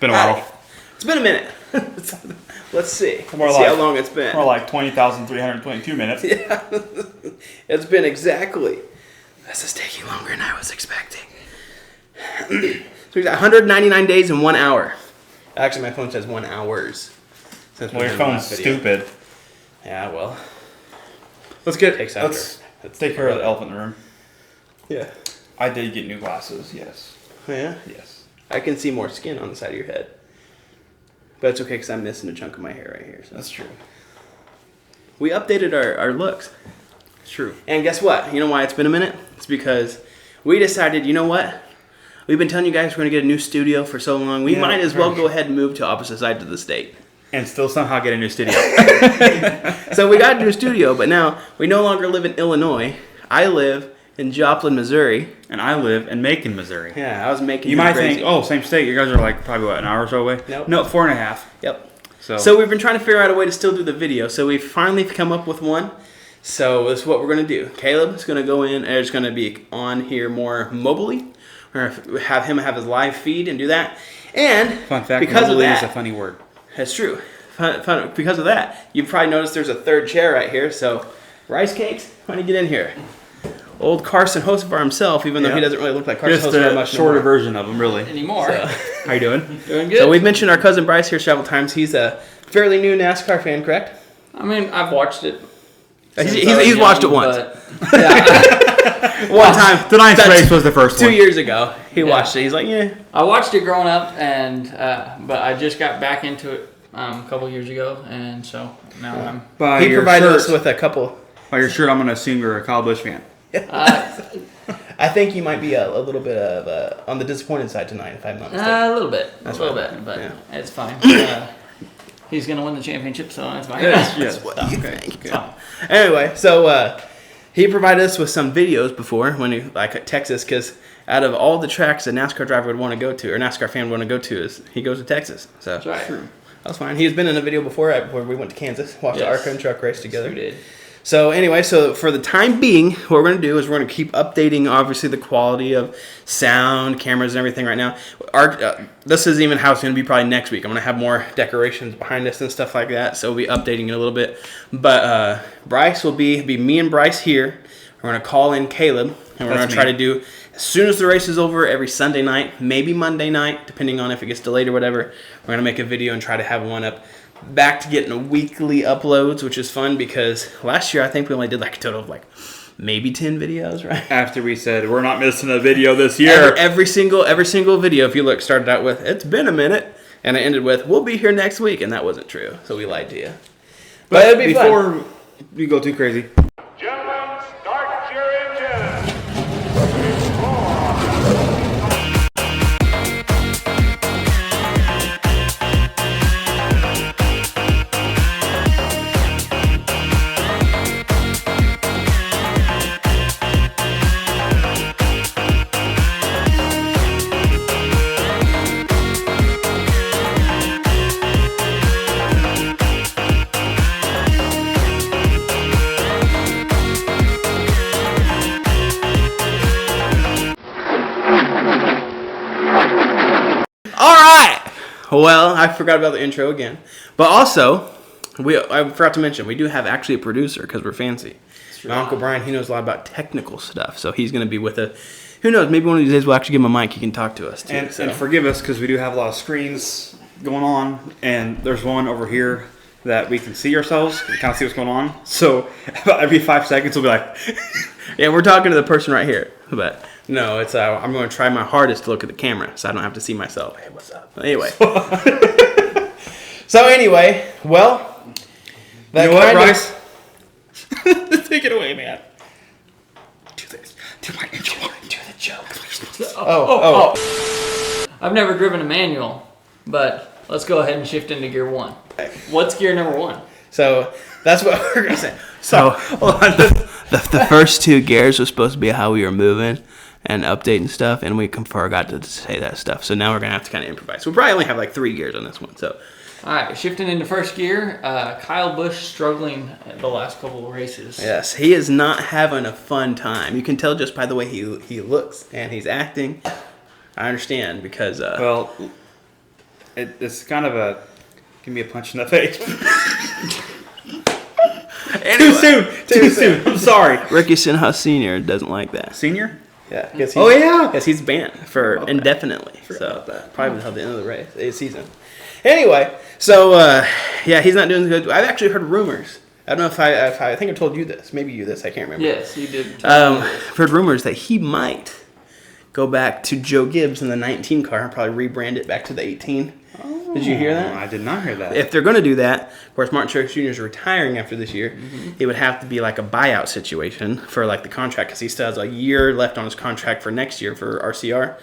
been a while. It's been a minute. Let's see. Let's More see like, how long it's been. More like 20,322 minutes. Yeah. It's been exactly. This is taking longer than I was expecting. So we got 199 days and 1 hour. Actually, my phone says 1 hours. Well, your phone's stupid. Yeah, well. Let's take care of the elephant in the room. Yeah. I did get new glasses, yes. Oh, yeah? Yes. I can see more skin on the side of your head. But it's okay because I'm missing a chunk of my hair right here. So. That's true. We updated our looks. It's true. And guess what? You know why it's been a minute? It's because we decided, you know what? We've been telling you guys we're going to get a new studio for so long. We might as well go ahead and move to opposite sides of the state. And still somehow get a new studio. So we got a new studio, but now we no longer live in Illinois. I live in Joplin, Missouri. And I live in Macon, Missouri. Yeah, I was making You might crazy. think, oh, same state. You guys are like probably, what, an hour or so away? Nope. No, 4.5. Yep. So we've been trying to figure out a way to still do the video. So we've finally come up with one. So this is what we're going to do. Caleb is going to go in and it's going to be on here more mobily. We're going to have him have his live feed and do that. And fun fact, because of mobily that, is a funny word. That's true. Fun, because of that, you've probably noticed there's a third chair right here. So Rice Cakes, why don't you get in here? Old Carson Hocevar himself, even though he doesn't really look like Carson Just Hocevar a much shorter anymore. version of him, really. Anymore. So, How you doing? Doing good. so we've mentioned our cousin Bryce here several times. He's a fairly new NASCAR fan, correct? I mean, I've watched it. He's watched it once. Yeah, One time. Tonight's race was the first 2 one. years ago. He watched it. He's like, yeah. I watched it growing up, and but I just got back into it a couple years ago, and so now I'm. By He your provided shirt, us with a couple. By your shirt, I'm going to assume you're a Kyle Busch fan. I think you might be a little bit of on the disappointed side tonight, if I'm not mistaken. A little bit, That's a little fine. bit, but Yeah. it's fine. He's gonna win the championship, so that's fine. Yes. What do you think? It's fine. Anyway, so he provided us with some videos before when he at Texas, because out of all the tracks a NASCAR driver would want to go to, or NASCAR fan would want to go to, is he goes to Texas. So That's right. that was fine. He's been in a video before where we went to Kansas, watched the Yes. ARCA and truck race together. We did. So anyway, so for the time being, what we're going to do is we're going to keep updating, obviously, the quality of sound, cameras, and everything right now. This is even how it's going to be probably next week. I'm going to have more decorations behind us and stuff like that, so we'll be updating it a little bit. But Bryce will be me and Bryce here. We're going to call in Caleb, and we're going to try to do, as soon as the race is over, every Sunday night, maybe Monday night, depending on if it gets delayed or whatever, we're going to make a video and try to have one up. Back to getting weekly uploads, which is fun because last year I think we only did like a total of like maybe 10 videos, right? After we said, we're not missing a video this year. Every single video, if you look, started out with, it's been a minute, and it ended with, we'll be here next week, and that wasn't true, so we lied to you. But it'd be before fun. we go too crazy. Gentlemen, start your engines. All right. Well, I forgot about the intro again. But also, I forgot to mention, we do have actually a producer because we're fancy. My Uncle Brian, he knows a lot about technical stuff, so he's going to be with us. Who knows, maybe one of these days we'll actually give him a mic. He can talk to us, too. And forgive us because we do have a lot of screens going on, and there's one over here that we can see ourselves, we kind of see what's going on. So about every 5 seconds we'll be like, yeah, we're talking to the person right here. But no, it's I'm going to try my hardest to look at the camera so I don't have to see myself. Hey, what's up? Anyway. So anyway, well, that you know what, kind Bryce? Take it away, man. Do this. Do my intro. Do the joke. I've never driven a manual, but let's go ahead and shift into gear 1. What's gear number 1? So that's what we're going to say. So the first two gears were supposed to be how we were moving and updating stuff, and we forgot to say that stuff. So now we're going to have to kind of improvise. We'll probably only have like 3 gears on this one. So All right, shifting into first gear. Kyle Busch struggling the last couple of races. yes, he is not having a fun time. You can tell just by the way he looks and he's acting. I understand because Well, it's kind of give me a punch in the face. Anyway, Too soon. I'm sorry. Ricky Sinha Sr. doesn't like that. Senior? Yeah. Oh, yeah. Yes, he's banned for indefinitely. about that. Probably until the end of the season. Anyway, so yeah, he's not doing good. I've actually heard rumors. I don't know if I think I told you this. Maybe you this. I can't remember. Yes, you did. Heard rumors that he might go back to Joe Gibbs in the 19 car and probably rebrand it back to the 18. Did you hear that? I did not hear that. If they're going to do that, of course, Martin Truex Jr. is retiring after this year. It would have to be like a buyout situation for like the contract because he still has a year left on his contract for next year for RCR.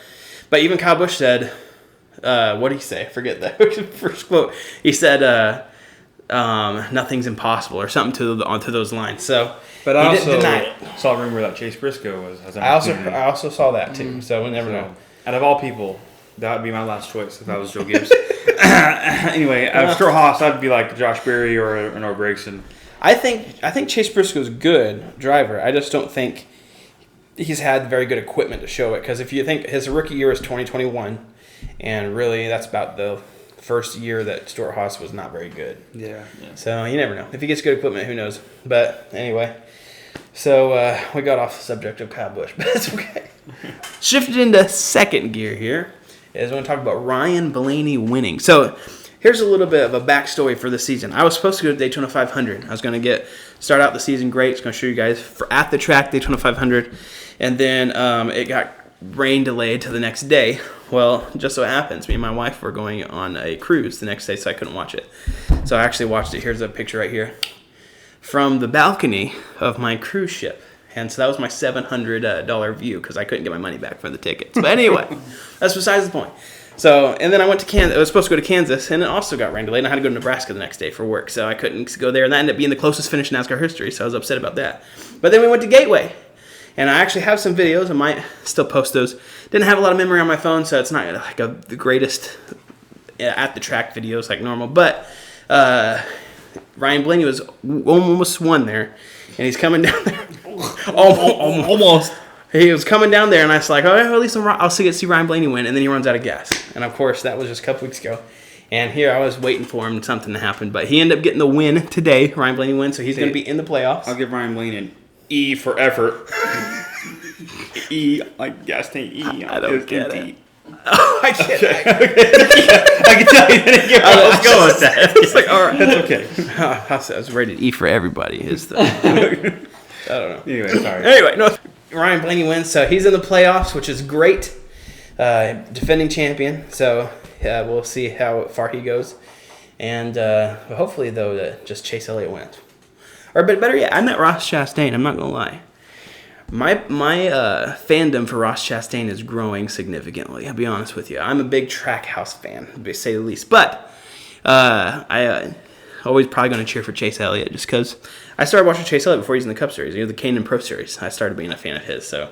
But even Kyle Busch said, what did he say? I forget that first quote. He said, nothing's impossible or something to those lines. So, But I he didn't deny it. also saw a rumor that Chase Briscoe has an I opportunity. also saw that too. So we never know. Out of all people, that would be my last choice if I was Joe Gibbs. Anyway, out of Stuart Haas, I'd be like Josh Berry or an O'Grayson. I think Chase Briscoe's a good driver. I just don't think he's had very good equipment to show it. Because if you think his rookie year is 2021, and really that's about the first year that Stuart Haas was not very good. Yeah. So you never know. If he gets good equipment, who knows? But anyway, so we got off the subject of Kyle Busch, but it's okay. Shifted into second gear here is when we talk about Ryan Blaney winning. So here's a little bit of a backstory for the season. I was supposed to go to Daytona 500. I was going to start out the season great. It's going to show you guys at the track Daytona 500, and then it got rain delayed to the next day. Well, just so happens, me and my wife were going on a cruise the next day, so I couldn't watch it. So I actually watched it. Here's a picture right here from the balcony of my cruise ship. And so that was my $700 view because I couldn't get my money back for the tickets. But anyway, that's besides the point. So, and then I went to Kansas. I was supposed to go to Kansas, and it also got rain delayed. And I had to go to Nebraska the next day for work, so I couldn't go there. And that ended up being the closest finish in NASCAR history, so I was upset about that. But then we went to Gateway. And I actually have some videos. I might still post those. Didn't have a lot of memory on my phone, so it's not like the greatest at the track videos like normal. But Ryan Blaney was almost won there, and he's coming down there. Almost. He was coming down there, and I was like, oh, at least I'll see Ryan Blaney win. And then he runs out of gas. And, of course, that was just a couple weeks ago. And here I was waiting for him, something to happen. But he ended up getting the win today. Ryan Blaney wins, so he's going to be in the playoffs. I'll give Ryan Blaney an E for effort. E, like gas tank E. I don't get it. Oh, I get it. I can tell you didn't get where I was going with that. It's like, all right. That's okay. I was rated E for everybody. I don't know. Anyway, sorry. Anyway, no, Ryan Blaney wins, so he's in the playoffs, which is great. Defending champion, so we'll see how far he goes. And hopefully, though, just Chase Elliott wins. Or, but better yet, I met Ross Chastain. I'm not going to lie. My fandom for Ross Chastain is growing significantly. I'll be honest with you. I'm a big Trackhouse fan, to say the least. But I always probably going to cheer for Chase Elliott just because I started watching Chase Elliott before he's in the Cup Series. The Canaan Pro Series. I started being a fan of his. So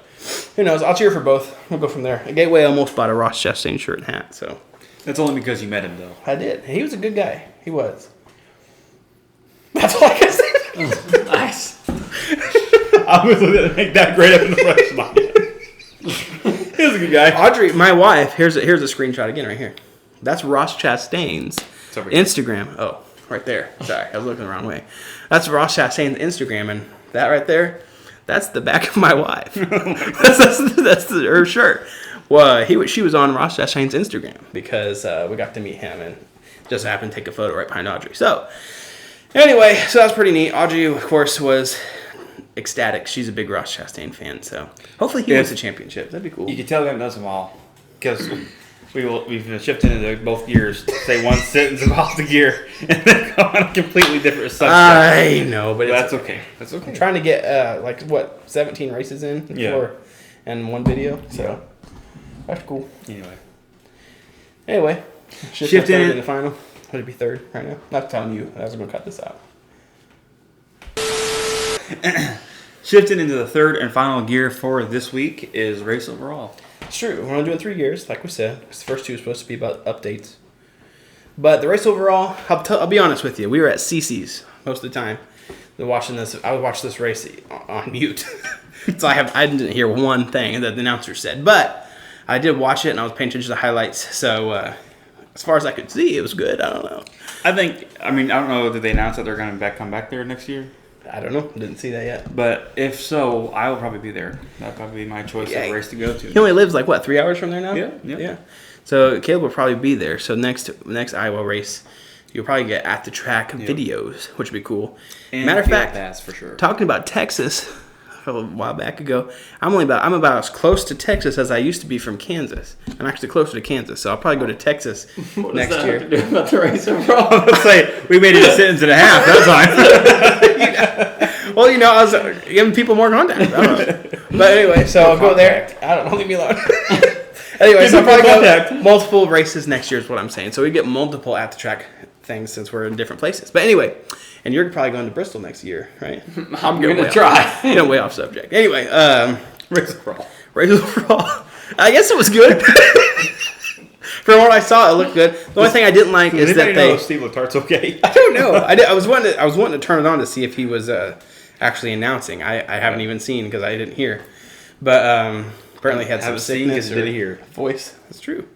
who knows? I'll cheer for both. We'll go from there. Gateway almost bought a Ross Chastain shirt and hat. So That's only because you met him, though. I did. He was a good guy. He was. That's all I can say. Nice. I was going to make that great up in the first mind. He was a good guy. Audrey, my wife, here's a screenshot again right here. That's Ross Chastain's over here. Instagram. Oh, right there. Sorry, I was looking the wrong way. That's Ross Chastain's Instagram, and that right there, that's the back of my wife. that's her shirt. Well, she was on Ross Chastain's Instagram because we got to meet him and just happened to take a photo right behind Audrey. So, anyway, so that's pretty neat. Audrey, of course, was ecstatic. She's a big Ross Chastain fan, so hopefully he wins the championship. That'd be cool. You can tell we haven't done some while because we've shifted into both gears. Say one sentence about the gear and then go on a completely different subject. I know, but That's okay. That's okay. I'm trying to get 17 races in before and one video, so that's cool. Anyway, shifting in the final. Would it be third right now? Not telling you. I was going to cut this out. Shifting into the third and final gear for this week is race overall. It's true. We're only doing 3 gears, like we said. The first 2 are supposed to be about updates. But the race overall, I'll be honest with you. We were at CC's most of the time. I watched this race on mute. So I didn't hear one thing that the announcer said. But I did watch it, and I was paying attention to the highlights. So as far as I could see, it was good. I don't know. I don't know. Did they announce that they're going to come back there next year? I don't know. Didn't see that yet. But if so, I will probably be there. That'd probably be my choice of race to go to. He only lives 3 hours from there now? Yeah. So Caleb will probably be there. So next Iowa race, you'll probably get at the track videos, which would be cool. And Matter of fact, pass for sure. talking about Texas a while back ago, I'm about as close to Texas as I used to be from Kansas. I'm actually closer to Kansas, so I'll probably go to Texas next year. Have to do about the race overall? Let's say we made it a sentence and a half that time. Well, I was giving people more contact. I don't know. But anyway, so I'll go there. I don't know. Leave me alone. Anyway, so I'll probably go multiple races next year is what I'm saying. So we get multiple at the track things since we're in different places. But anyway, and you're probably going to Bristol next year, right? I'm going to try. Way off subject. Anyway, Race overall. I guess it was good. From what I saw, it looked good. The only thing I didn't like is that know if Steve Letart's okay. I don't know. I was wanting to turn it on to see if he was actually announcing. I haven't even seen because I didn't hear. But apparently he had some sickness or hear. voice. That's true.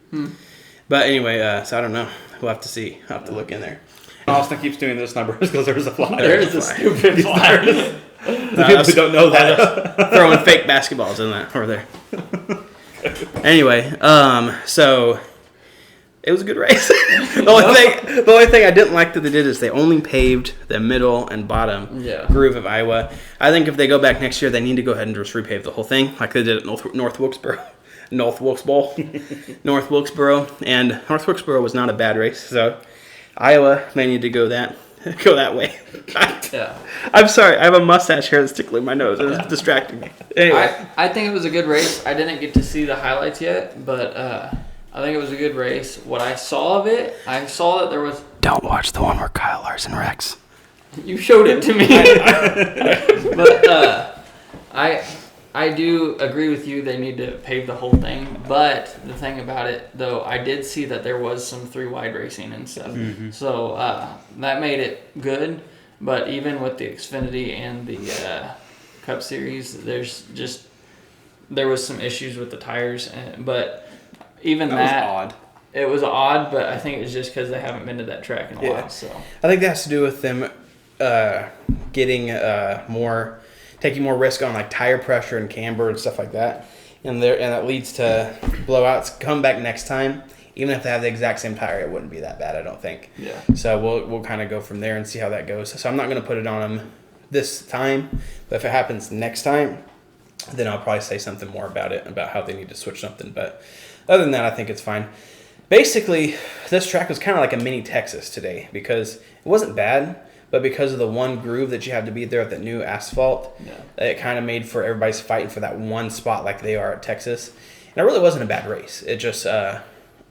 But anyway, so I don't know. We'll have to see. I'll have to look in there. Austin keeps doing this number because there's a fly. There's a stupid fly. The people who don't know that. Throwing fake basketballs in that over there. Anyway, so it was a good race. The only thing I didn't like that they did is they only paved the middle and bottom groove of Iowa. I think if they go back next year, they need to go ahead and just repave the whole thing like they did at North Wilkesboro. North Wilkesboro. And North Wilkesboro was not a bad race, so Iowa may need to go that way. Yeah. I'm sorry, I have a mustache here that's tickling my nose. It's distracting me. Anyway. I think it was a good race. I didn't get to see the highlights yet, but I think it was a good race. What I saw of it, I saw that there was... Don't watch the one where Kyle Larson wrecks. You showed it to me. But I do agree with you. They need to pave the whole thing. But the thing about it, though, I did see that there was some 3-wide racing and stuff. Mm-hmm. So that made it good. But even with the Xfinity and the Cup Series, there was some issues with the tires. But even that was odd. It was odd, but I think it was just because they haven't been to that track in a while. So I think that has to do with them getting taking more risk on like tire pressure and camber and stuff like that, and that leads to blowouts. Come back next time, even if they have the exact same tire, it wouldn't be that bad, I don't think. Yeah. So we'll kind of go from there and see how that goes. So I'm not going to put it on them this time, but if it happens next time, then I'll probably say something more about it, about how they need to switch something. But other than that, I think it's fine. Basically, this track was kind of like a mini Texas today because it wasn't bad, but because of the one groove that you have to be there at the new asphalt, it kind of made for everybody's fighting for that one spot like they are at Texas. And it really wasn't a bad race. It just,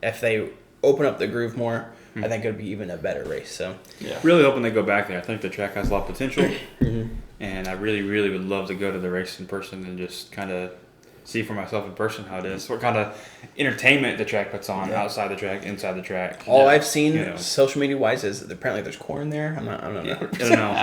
if they open up the groove more, I think it would be even a better race. So, really hoping they go back there. I think the track has a lot of potential, and I really, really would love to go to the race in person and just kind of see for myself in person how it is. What kind of entertainment the track puts on outside the track, inside the track. All I've seen social media wise is that apparently there's corn there. I don't know. I don't know.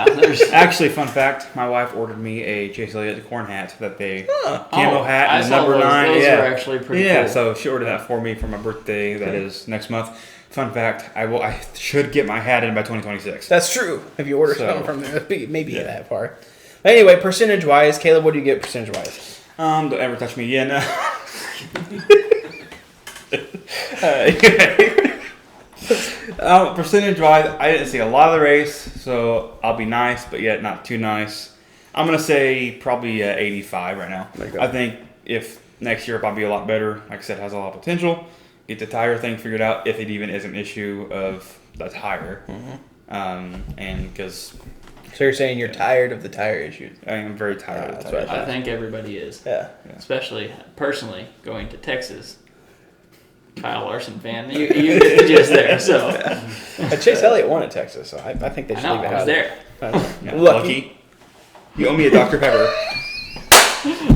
Actually, fun fact: my wife ordered me a Chase Elliott corn hat that they camo hat and number 9. Those are actually pretty cool. So she ordered that for me for my birthday. That is next month. Fun fact: I should get my hat in by 2026. That's true. If you order something from there, maybe that far. But anyway, percentage wise, Caleb, what do you get percentage wise? Don't ever touch me again. Percentage wise, I didn't see a lot of the race, so I'll be nice, but yet not too nice. I'm gonna say probably 85 right now. I think if next year it'll probably be a lot better. Like I said, it has a lot of potential. Get the tire thing figured out if it even is an issue of the tire, and because. So you're saying you're tired of the tire issues? I am very tired of the tire issues. I think everybody is. Yeah. Especially, personally, going to Texas. Kyle Larson fan. You get the gist there, so. Chase Elliott won at Texas, so I think they should leave it out. I was there. Lucky. You owe me a Dr. Pepper.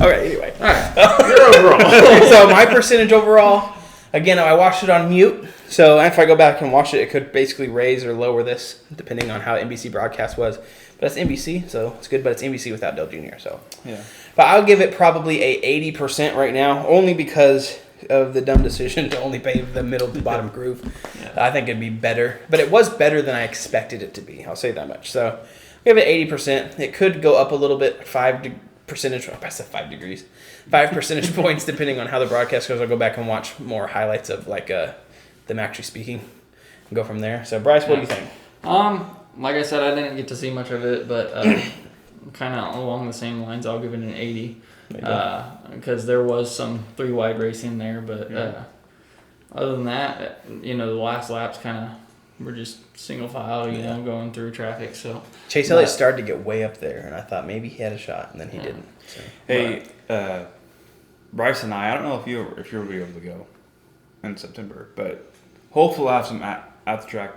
All right, anyway. All right. Your overall. So my percentage overall, again, I watched it on mute. So if I go back and watch it, it could basically raise or lower this, depending on how NBC broadcast was. But it's NBC, so it's good, but it's NBC without Dale Jr., so. Yeah. But I'll give it probably a 80% right now, only because of the dumb decision to only pave the middle to bottom groove. Yeah. I think it'd be better, but it was better than I expected it to be. I'll say that much. So we have it 80%. It could go up a little bit, 5 percentage points, depending on how the broadcast goes. I'll go back and watch more highlights of like them actually speaking and go from there. So Bryce, what do you think? Like I said, I didn't get to see much of it, but kind of along the same lines, I'll give it an 80. Because there was some 3 wide racing there, but other than that, the last laps kind of were just single file, going through traffic. So Chase Elliott started to get way up there, and I thought maybe he had a shot, and then he didn't. So. Hey, Bryce and I don't know if you'll be able to go in September, but hopefully I'll have some at the track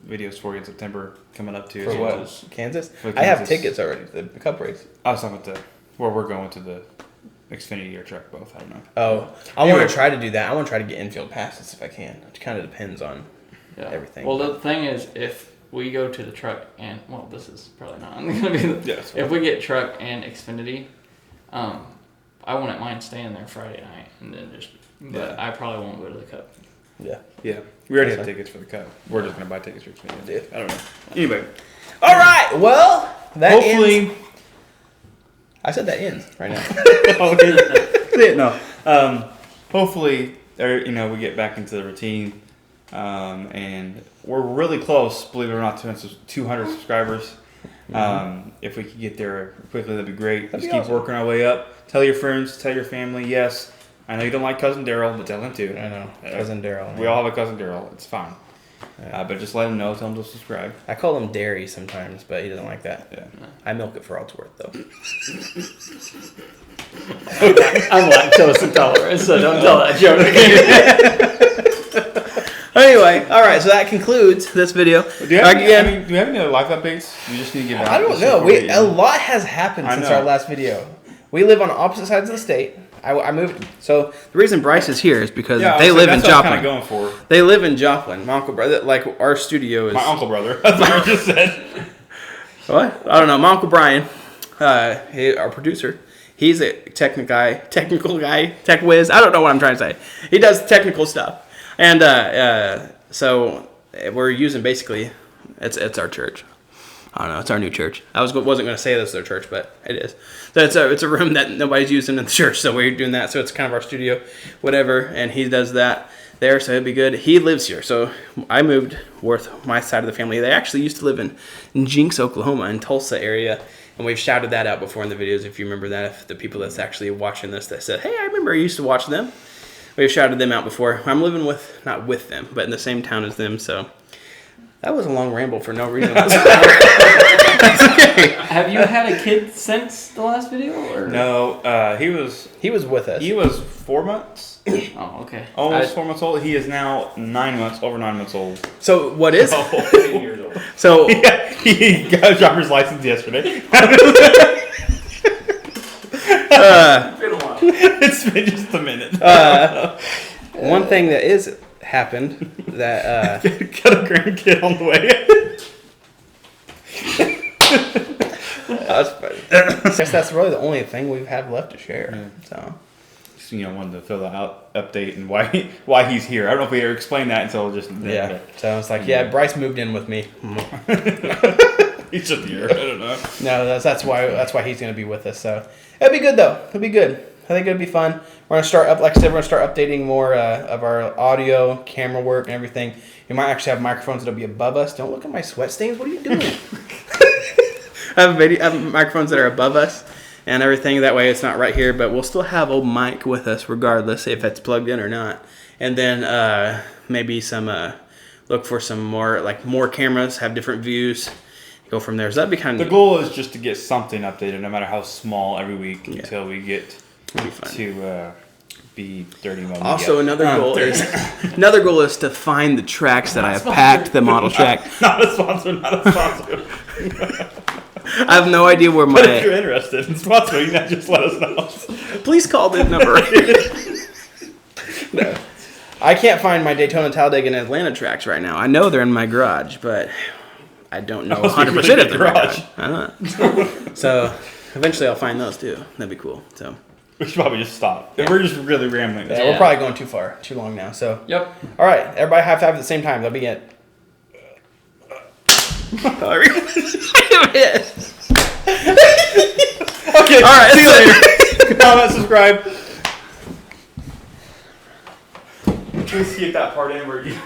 videos for you in September coming up too. For as what? well. Kansas? For I have Kansas. tickets already to the Cup race. I was talking about where we're going to the Xfinity or track both. I don't know. Oh, I want to try to do that. I want to try to get infield passes if I can. It kind of depends on everything. Well, the thing is, if we go to the truck and this is probably not going to be. If we get truck and Xfinity, I wouldn't mind staying there Friday night and then but I probably won't go to the Cup. Yeah. Yeah. We already have tickets for the Cup. We're just going to buy tickets for Xfinity. Yeah. I don't know. Anyway. All right. Well, that Hopefully. ends. I said that ends right now. Okay. No. Hopefully, we get back into the routine. And we're really close, believe it or not, to 200 subscribers. If we could get there quickly, that'd be great. Just keep working our way up. Tell your friends, tell your family. Yes, I know you don't like Cousin Daryl, but tell him too. I know. Cousin Daryl. We all have a Cousin Daryl. It's fine. But just let him know. Tell him to subscribe. I call him Dairy sometimes, but he doesn't like that. Yeah. I milk it for all it's worth, though. I'm lactose intolerant, so don't tell that joke. Anyway, all right. So that concludes this video. Do you have any other life updates? You just need to get back. I don't know. A lot has happened since our last video. We live on opposite sides of the state. I moved. So the reason Bryce is here is because they live in Joplin. Going for. They live in Joplin. My uncle brother, like our studio is. My uncle brother. That's what you just said. What? I don't know. My uncle Brian, our producer. He's a technical guy, tech whiz. I don't know what I'm trying to say. He does technical stuff, and so we're using basically. It's our church. I don't know. It's our new church. Wasn't going to say this is our church, but it is. So it's a room that nobody's using in the church, so we're doing that. So it's kind of our studio, whatever. And he does that there, so it'd be good. He lives here, so I moved with my side of the family. They actually used to live in Jinx, Oklahoma, in Tulsa area, and we've shouted that out before in the videos. If you remember that, if the people that's actually watching this that said, "Hey, I remember I used to watch them," we've shouted them out before. I'm living not with them, but in the same town as them, so. That was a long ramble for no reason. That's okay. Have you had a kid since the last video? Or? No, he was with us. He was 4 months. Oh, okay. Almost 4 months old. He is now over 9 months old. So what is? 8 years old. So he got a driver's license yesterday. It's been just a minute. One thing that is happened that got a grandkid on the way. That's funny. I guess that's really the only thing we have left to share. So, just, wanted to fill out update and why he's here. I don't know if we ever explained that until just So it's like, Bryce moved in with me. He's just here. I don't know. No, that's why he's gonna be with us. So it'll be good though. It'll be good. I think it'll be fun. We're gonna start we're gonna start updating more of our audio, camera work, and everything. We might actually have microphones that'll be above us. Don't look at my sweat stains. What are you doing? I have microphones that are above us and everything. That way it's not right here, but we'll still have old Mike with us regardless if it's plugged in or not. And then maybe look for some more cameras, have different views, go from there. So that'd be kind of the goal is just to get something updated, no matter how small, every week until we get to be 30 moments. Also, another goal is to find the tracks that I have packed the model track. Not a sponsor. I have no idea where But if you're interested in sponsoring, just let us know. Please call this number. No. I can't find my Daytona, Talladega, and Atlanta tracks right now. I know they're in my garage, but I don't know 100% if they're in my garage. I don't know. So eventually I'll find those too. That'd be cool. So We should probably just stop. We're just really rambling. Yeah, we're probably going too long now. So. Yep. All right, everybody high five at the same time. That'll be it. Okay. All right. See you later. Comment, subscribe. Please skip that part in where you.